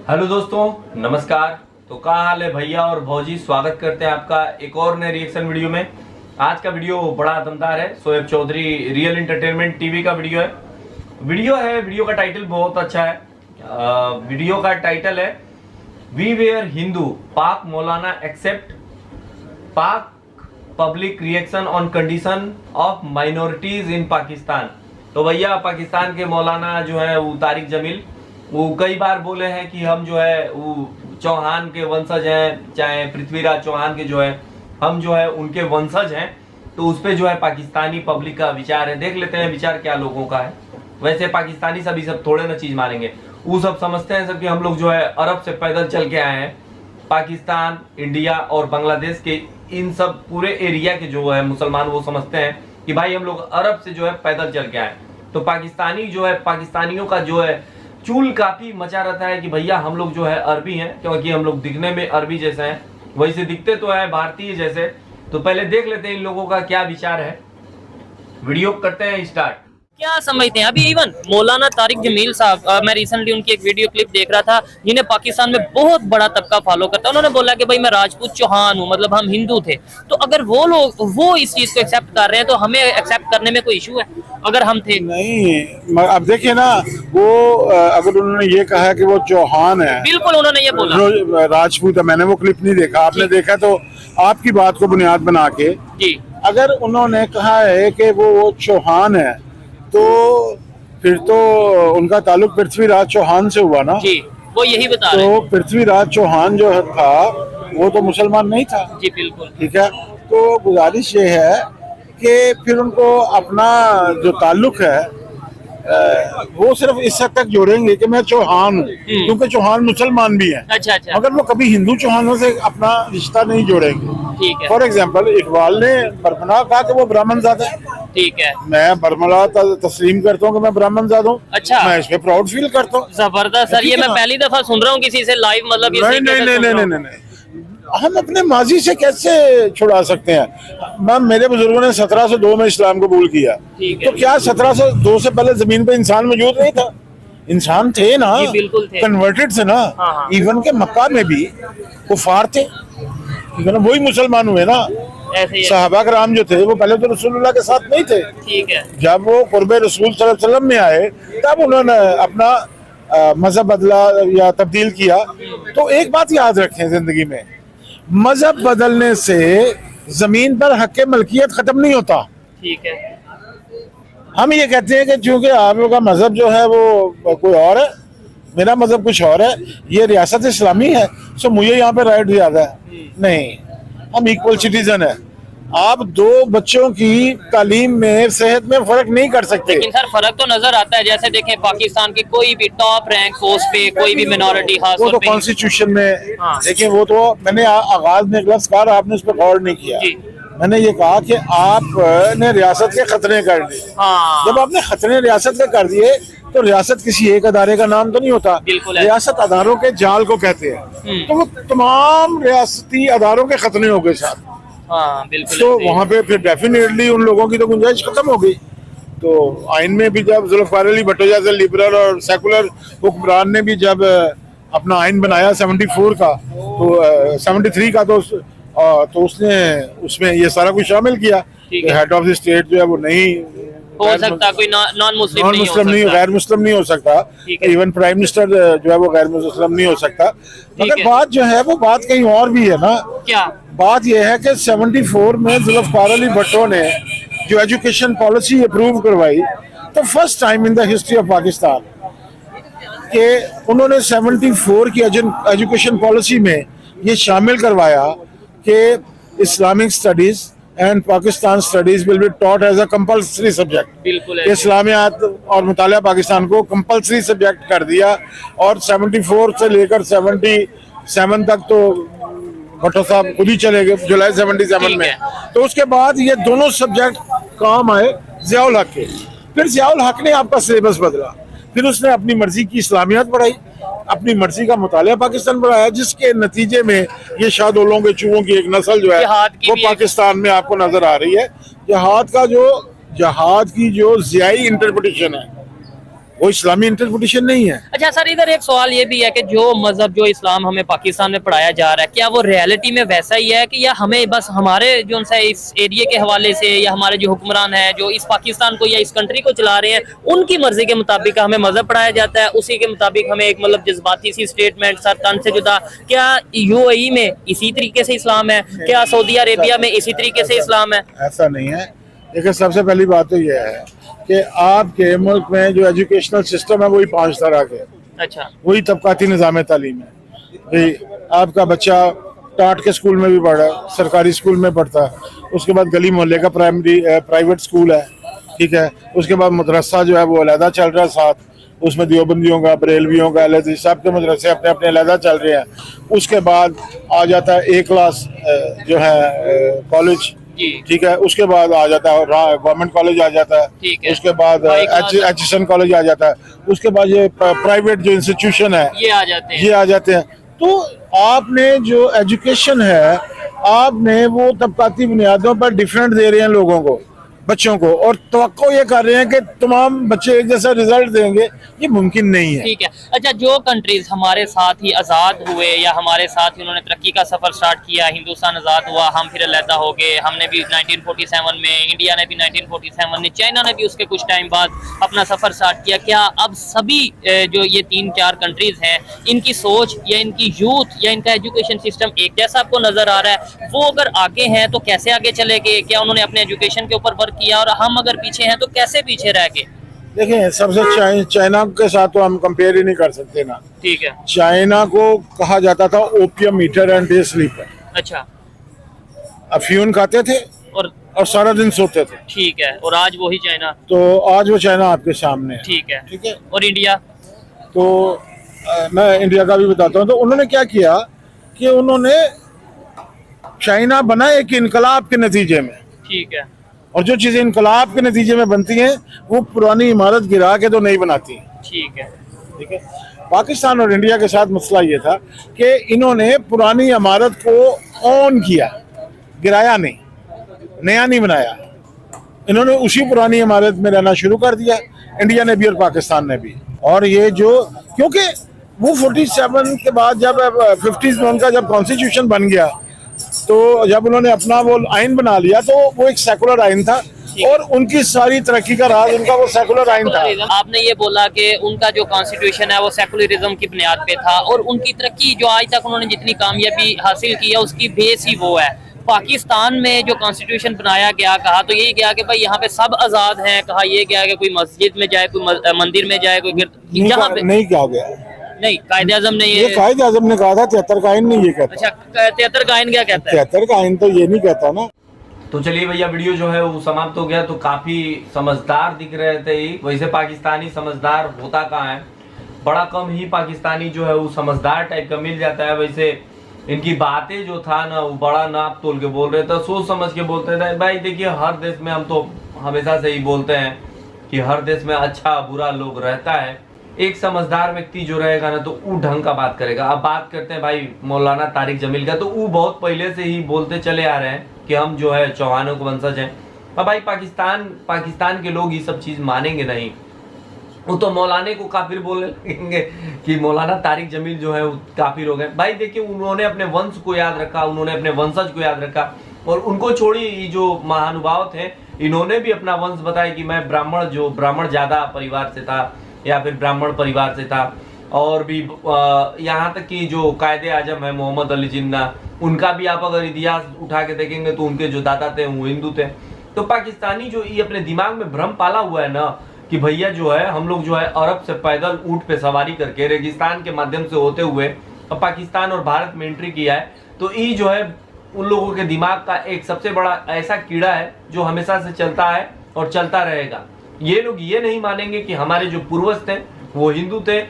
Hello दोस्तों, नमस्कार। तो क्या हाल है भैया और भौजी, स्वागत करते हैं आपका एक और नए रिएक्शन वीडियो में। आज का वीडियो बड़ा दमदार है। Shoaib Chaudhary real entertainment TV का वीडियो का टाइटल बहुत अच्छा है। वीडियो का टाइटल है वी वेयर हिंदू, पाक मौलाना एक्सेप्ट पाक public reaction on condition of minorities इन पाकिस्तान। तो भैया पाकिस्तान के मौलाना जो है वो तारिक जमील, वो कई बार बोले हैं कि हम जो है वो चौहान के वंशज हैं, चाहे पृथ्वीराज चौहान के जो है हम जो है उनके वंशज हैं। तो उस पर जो है पाकिस्तानी पब्लिक का विचार है। देख लेते हैं विचार क्या लोगों का है। वैसे पाकिस्तानी सभी सब थोड़े ना चीज मारेंगे, वो सब समझते हैं सब कि हम लोग जो है अरब से पैदल चल के आए हैं। पाकिस्तान, इंडिया और बांग्लादेश के इन सब पूरे एरिया के जो है मुसलमान वो समझते हैं कि भाई हम लोग अरब से जो है पैदल चल के आए। तो पाकिस्तानी जो है, पाकिस्तानियों का जो है चूल काफी मचा रहता है कि भैया हम लोग जो है अरबी हैं, क्योंकि हम लोग दिखने में अरबी जैसे हैं, वैसे दिखते तो है भारतीय जैसे। तो पहले देख लेते हैं इन लोगों का क्या विचार है। वीडियो करते हैं स्टार्ट। क्या समझते हैं अभी इवन मौलाना तारिक जमील साहब, मैं रिसेंटली उनकी एक वीडियो क्लिप देख रहा था जिन्हें पाकिस्तान में बहुत बड़ा तबका फॉलो करता है। उन्होंने बोला कि भाई मैं राजपूत चौहान हूँ, मतलब हम हिंदू थे। तो अगर वो लोग वो इस चीज को एक्सेप्ट कर रहे हैं तो हमें एक्सेप्ट करने में कोई इशू है अगर हम थे? नहीं, अब देखिए ना, वो अगर उन्होंने ये कहा कि वो चौहान है, बिल्कुल उन्होंने ये बोला राजपूत है। मैंने वो क्लिप नहीं देखा, आपने देखा तो आपकी बात को बुनियाद बना के जी। अगर उन्होंने कहा है कि वो चौहान है तो फिर तो उनका ताल्लुक पृथ्वीराज चौहान से हुआ ना जी, वो यही बता रहे तो पृथ्वीराज चौहान जो था वो तो मुसलमान नहीं था जी। बिल्कुल ठीक है। तो गुजारिश ये है कि फिर उनको अपना जो ताल्लुक है वो सिर्फ इस हद तक जोड़ेंगे कि मैं चौहान हूँ, क्योंकि चौहान मुसलमान भी हैं। अच्छा अच्छा, मगर वो कभी हिंदू चौहानों से अपना रिश्ता नहीं जोड़ेंगे। ठीक है। फॉर एग्जाम्पल इकबाल ने बरमला कहा कि वो ब्राह्मण ज़ादा है। ठीक है, मैं बरमला तस्लीम करता हूँ कि मैं ब्राह्मण ज़ादा हूँ। अच्छा, मैं इस पे प्राउड फील करता हूँ। जबरदस्त सर, ये मैं पहली दफा सुन रहा हूँ किसी से लाइव, मतलब नहीं नहीं नहीं नहीं नहीं नहीं, हम अपने माजी से कैसे छुड़ा सकते हैं? मैम, मेरे बुजुर्गों ने 1702 में इस्लाम कबूल किया, तो क्या 1702 से पहले जमीन पे इंसान मौजूद नहीं था? इंसान थे ना, बिल्कुल थे, कन्वर्टेड थे ना। हाँ। इवन के मक्का में भी कुफार थे, वही मुसलमान हुए ना। सहाबा कराम जो थे वो पहले तो रसूलुल्लाह के साथ नहीं थे। ठीक है, जब वो कुर्बे रसूल सल्लल्लाहु अलैहि वसल्लम में आए तब उन्होंने अपना मजहब बदला या तब्दील किया। तो एक बात याद रखें जिंदगी में, मजहब बदलने से जमीन पर हक मलकियत खत्म नहीं होता। ठीक है। हम ये कहते हैं कि चूंकि आप लोग का मजहब जो है वो कोई और है, मेरा मजहब कुछ और है, ये रियासत इस्लामी है, सो मुझे यहाँ पे राइट ज्यादा है। नहीं, हम इक्वल सिटीजन है। आप दो बच्चों की तालीम में, सेहत में फर्क नहीं कर सकते। लेकिन सर फर्क तो नजर आता है। जैसे देखें पाकिस्तान की कोई भी टॉप रैंक पोस्ट पे कोई भी मिनॉरिटी खास वो तो कॉन्स्टिट्यूशन में, लेकिन वो तो मैंने आगाज में एक लफ्ज कहा, आपने उस पर गौर नहीं किया। मैंने ये कहा कि आपने रियासत के खतरे कर दिए। जब आपने खतरे रियासत के कर दिए तो रियासत किसी एक अदारे का नाम तो नहीं होता, रियासत अदारों के जाल को कहते हैं। तो वो तमाम रियासती अदारों के खतरे हो गए साथ। बिल्कुल। तो वहाँ पे फिर डेफिनेटली उन लोगों की तो गुंजाइश खत्म हो गई। तो आइन में भी जब जुल्फ़िकार अली भुट्टो जैसे लिबरल और सेकुलर हुक्मरान ने भी जब अपना आइन बनाया 74 का, तो 73 का, तो उसने उसमें ये सारा कुछ शामिल किया। हेड ऑफ द स्टेट जो है वो नहीं हो सकता, कोई नॉन मुस्लिम नहीं, गैर मुस्लिम नहीं हो सकता। इवन प्राइम मिनिस्टर जो है वो गैर मुस्लिम नहीं हो सकता। मगर बात जो है वो बात कहीं और भी है ना। क्या बात यह है कि 74 में जुल्फ़िकार अली भुट्टो ने जो एजुकेशन पॉलिसी अप्रूव करवाई, तो first time in the history of Pakistan के उन्होंने 74 की एजुकेशन पॉलिसी में ये शामिल करवाया कि Islamic studies and Pakistan studies will be taught as a compulsory subject. बिल्कुल, इस्लामियात और मुतालिया पाकिस्तान को कंपल्सरी सब्जेक्ट कर दिया। और 74 से लेकर 77 तक तो भट्टो साहब खुद ही चले गए जुलाई 77 में। तो उसके बाद ये दोनों सब्जेक्ट काम आए ज़ियाउल हक के। फिर ज़ियाउल हक ने आपका सिलेबस बदला, फिर उसने अपनी मर्जी की इस्लामियात पढ़ाई, अपनी मर्जी का मुतालिया पाकिस्तान पढ़ाया, जिसके नतीजे में ये शाहदोलों के चूहों की एक नस्ल जो है वो पाकिस्तान में आपको नजर आ रही है। जहाद की जो ज़ियाई इंटरप्रिटेशन है वो इस्लामी इंटरप्रिटेशन नहीं है। अच्छा सर, इधर एक सवाल ये भी है कि जो मजहब जो इस्लाम हमें पाकिस्तान में पढ़ाया जा रहा है, क्या वो रियलिटी में वैसा ही है कि या हमें बस हमारे जो सा इस एरिया के हवाले से या हमारे जो हुक्मरान है जो इस पाकिस्तान को या इस कंट्री को चला रहे हैं उनकी मर्जी के मुताबिक हमें मजहब पढ़ाया जाता है, उसी के मुताबिक हमें एक मतलब जज्बाती सी स्टेटमेंट सर तन से जुदा। क्या यूएई में इसी तरीके से इस्लाम है? क्या सऊदी अरेबिया में इसी तरीके से इस्लाम है? ऐसा नहीं है। देखिए, सबसे पहली बात तो यह है कि आपके मुल्क में जो एजुकेशनल सिस्टम है वही 5 तरह के, अच्छा, वही तबकाती निज़ाम तालीम है। भाई आपका बच्चा टाट के स्कूल में भी पढ़ा है, सरकारी स्कूल में पढ़ता है, उसके बाद गली मोहल्ले का प्राइवेट स्कूल है, ठीक है, उसके बाद मदरसा जो है वो अलहदा चल रहा है साथ, उसमें देवबंदियों का, बरेलवियों का, अलहदी सब के मदरसे अपने अपने अलहदा चल रहे हैं। उसके बाद आ जाता है A क्लास जो है कॉलेज, ठीक है, उसके बाद आ जाता है गवर्नमेंट कॉलेज आ जाता है, उसके बाद एचएसएन कॉलेज आ जाता है, उसके बाद ये प्राइवेट जो इंस्टीट्यूशन है ये आ जाते हैं। तो आपने जो एजुकेशन है आपने वो तबकाती बुनियादों पर डिफरेंट दे रहे हैं लोगों को, बच्चों को, और तवक्को ये कर रहे हैं कि तमाम बच्चे एक जैसा रिजल्ट देंगे, ये मुमकिन नहीं है। ठीक है। अच्छा, जो कंट्रीज हमारे साथ ही आज़ाद हुए या हमारे साथ ही उन्होंने तरक्की का सफ़र स्टार्ट किया, हिंदुस्तान आज़ाद हुआ, हम फिर अलहदा हो गए, हमने भी 1947 में, इंडिया ने भी 1947 में, चाइना ने भी उसके कुछ टाइम बाद अपना सफ़र स्टार्ट किया। क्या अब सभी जो ये 3-4 कंट्रीज हैं इनकी सोच या इनकी यूथ या इनका एजुकेशन सिस्टम एक जैसा आपको नज़र आ रहा है? वो अगर आगे हैं तो कैसे आगे चले गए? क्या उन्होंने अपने एजुकेशन के ऊपर वर्क किया, और हम अगर पीछे हैं तो कैसे पीछे रह गए? देखिए, सबसे चाइना के साथ तो हम कंपेयर ही नहीं कर सकते ना। ठीक है। चाइना को कहा जाता था opium eater and day sleeper. अच्छा। अफ्यून खाते थे और सारा दिन सोते थे। ठीक है। और आज वही चाइना? तो आज वो चाइना आपके सामने है। ठीक है। ठीक है। और इंडिया? तो मैं इंडिया का भी बताता हूँ। तो उन्होंने क्या किया कि उन्होंने चाइना बना एक इनकलाब के नतीजे में। ठीक है। और जो चीजें इनकलाब के नतीजे में बनती हैं वो पुरानी इमारत गिरा के तो नहीं बनाती। ठीक है। ठीक है। पाकिस्तान और इंडिया के साथ मसला ये था कि इन्होंने पुरानी इमारत को ऑन किया, गिराया नहीं, नया नहीं बनाया। इन्होंने उसी पुरानी इमारत में रहना शुरू कर दिया, इंडिया ने भी और पाकिस्तान ने भी। और ये जो, क्योंकि वो 47 के बाद जब 50s में उनका जब कॉन्स्टिट्यूशन बन गया, तो जब उन्होंने अपना वो आइन बना लिया तो वो एक सेकुलर आइन था, और उनकी सारी तरक्की का राज उनका वो सेकुलर आइन था। आपने ये बोला कि उनका जो कॉन्स्टिट्यूशन है वो सेकुलरिज्म की बुनियाद पे था, और उनकी तरक्की जो आज तक उन्होंने जितनी कामयाबी हासिल की है उसकी बेस ही वो है। पाकिस्तान में जो कॉन्स्टिट्यूशन बनाया गया, कहा तो यही गया कि भाई यहाँ पे सब आजाद हैं, कहा ये गया कि कोई मस्जिद में जाए, कोई मंदिर में जाए, कोई जहाँ पे नहीं कहा गया। नहीं, कायदे आज़म ने ये कायदे आज़म ने कहा था, 73 का आइन नहीं ये कहता। अच्छा, 73 का आइन क्या कहता है? 73 का आइन तो ये नहीं कहता ना। तो चलिए भैया, वीडियो जो है वो समाप्त हो गया। तो काफी समझदार दिख रहे थे ही। वैसे पाकिस्तानी समझदार होता कहाँ है, बड़ा कम ही पाकिस्तानी जो है वो समझदार टाइप का मिल जाता है। वैसे इनकी बातें जो था ना वो बड़ा नाप तोल के बोल रहे थे, सोच समझ के बोलते थे। भाई देखिए, हर देश में हम तो हमेशा से ही बोलते हैं कि हर देश में अच्छा बुरा लोग रहता है। एक समझदार व्यक्ति जो रहेगा ना तो वो ढंग का बात करेगा। अब बात करते हैं भाई मौलाना तारिक जमील का, तो वो बहुत पहले से ही बोलते चले आ रहे हैं कि हम जो है चौहानों के वंशज हैं। अब भाई पाकिस्तान के लोग ये सब चीज मानेंगे नहीं। वो तो मौलाने को काफिर बोलने लगेंगे कि मौलाना तारिक जमील जो है वो काफिर हो गए। भाई देखिए, उन्होंने अपने वंश को याद रखा, उन्होंने अपने वंशज को याद रखा, और उनको छोड़ी जो महानुभाव थे इन्होंने भी अपना वंश बताया कि मैं ब्राह्मण ज्यादा परिवार से था या फिर ब्राह्मण परिवार से था। और भी यहाँ तक कि जो कायदे आजम है मोहम्मद अली जिन्ना, उनका भी आप अगर इतिहास उठा के देखेंगे तो उनके जो दादा थे वो हिंदू थे। तो पाकिस्तानी जो ये अपने दिमाग में भ्रम पाला हुआ है ना कि भैया जो है हम लोग जो है अरब से पैदल ऊंट पे सवारी करके रेगिस्तान के माध्यम से होते हुए अब पाकिस्तान और भारत में एंट्री किया है, तो ये जो है उन लोगों के दिमाग का एक सबसे बड़ा ऐसा कीड़ा है जो हमेशा से चलता है और चलता रहेगा। ये लोग ये नहीं मानेंगे कि हमारे जो पूर्वज थे वो हिंदू थे,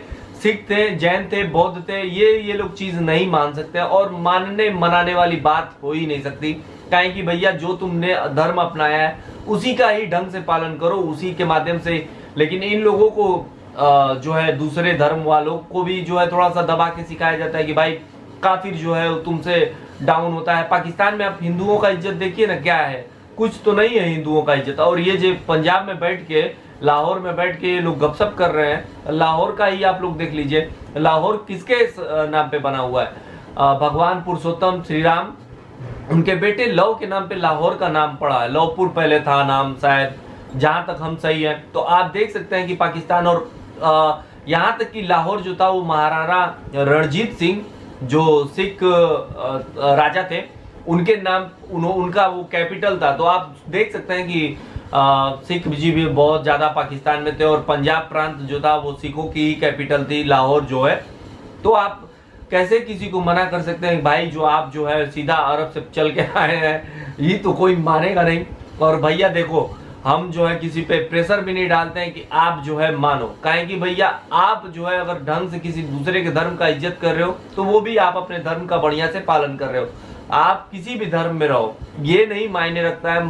सिख थे, जैन थे, बौद्ध थे। ये लोग चीज नहीं मान सकते, और मानने मनाने वाली बात हो ही नहीं सकती। कहें कि भैया जो तुमने धर्म अपनाया है उसी का ही ढंग से पालन करो, उसी के माध्यम से। लेकिन इन लोगों को जो है दूसरे धर्म वालों को भी जो है थोड़ा सा दबा के सिखाया जाता है कि भाई काफिर जो है तुमसे डाउन होता है। पाकिस्तान में आप हिंदुओं का इज्जत देखिए ना क्या है, कुछ तो नहीं है हिंदुओं का इज्जत। और ये जो पंजाब में बैठ के लाहौर में बैठ के ये लोग गपशप कर रहे हैं। लाहौर का ही आप लोग देख लीजिए, लाहौर किसके नाम पे बना हुआ है? भगवान पुरुषोत्तम श्री राम, उनके बेटे लव के नाम पे लाहौर का नाम पड़ा है। लवपुर पहले था नाम शायद, जहां तक हम सही है। तो आप देख सकते हैं कि पाकिस्तान, और यहाँ तक कि लाहौर जो था वो महाराणा रणजीत सिंह जो सिख राजा थे उनके नाम, उनका वो कैपिटल था। तो आप देख सकते हैं कि सिख जी भी बहुत ज्यादा पाकिस्तान में थे, और पंजाब प्रांत जो था वो सिखों की ही कैपिटल थी, लाहौर जो है। तो आप कैसे किसी को मना कर सकते हैं भाई, जो आप जो है सीधा अरब से चल के आए हैं, ये तो कोई मानेगा नहीं। और भैया देखो, हम जो है किसी पे प्रेशर भी नहीं डालते हैं कि आप जो है मानो, काहे कि भैया आप जो है अगर ढंग से किसी दूसरे के धर्म का इज्जत कर रहे हो तो वो भी आप अपने धर्म का बढ़िया से पालन कर रहे हो। आप किसी भी धर्म में रहो, ये नहीं मायने रखता है।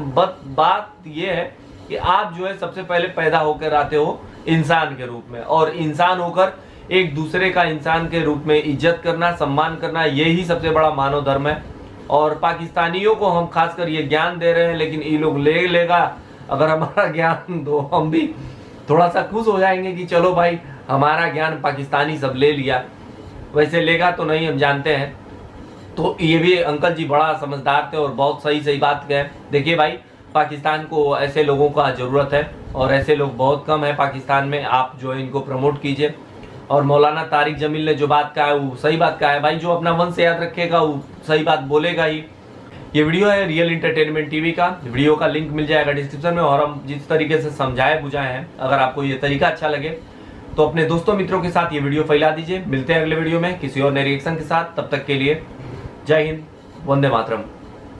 बात ये है कि आप जो है सबसे पहले पैदा होकर आते हो इंसान के रूप में, और इंसान होकर एक दूसरे का इंसान के रूप में इज्जत करना, सम्मान करना, यही सबसे बड़ा मानव धर्म है। और पाकिस्तानियों को हम खासकर ये ज्ञान दे रहे हैं, लेकिन ये लोग लेगा अगर हमारा ज्ञान, तो हम भी थोड़ा सा खुश हो जाएंगे कि चलो भाई हमारा ज्ञान पाकिस्तानी सब ले लिया। वैसे लेगा तो नहीं, हम जानते हैं। तो ये भी अंकल जी बड़ा समझदार थे और बहुत सही बात कहे। देखिए भाई, पाकिस्तान को ऐसे लोगों का ज़रूरत है, और ऐसे लोग बहुत कम है पाकिस्तान में। आप जो है इनको प्रमोट कीजिए। और मौलाना तारिक जमील ने जो बात कहा है वो सही बात कहा है भाई। जो अपना मन से याद रखेगा वो सही बात बोलेगा ही। ये वीडियो है रियल एंटरटेनमेंट टीवी का, वीडियो का लिंक मिल जाएगा डिस्क्रिप्शन में। और हम जिस तरीके से समझाए बुझाए हैं, अगर आपको ये तरीका अच्छा लगे तो अपने दोस्तों मित्रों के साथ ये वीडियो फैला दीजिए। मिलते हैं अगले वीडियो में किसी और नए रिएक्शन के साथ। तब तक के लिए जय हिंद, वंदे मातरम।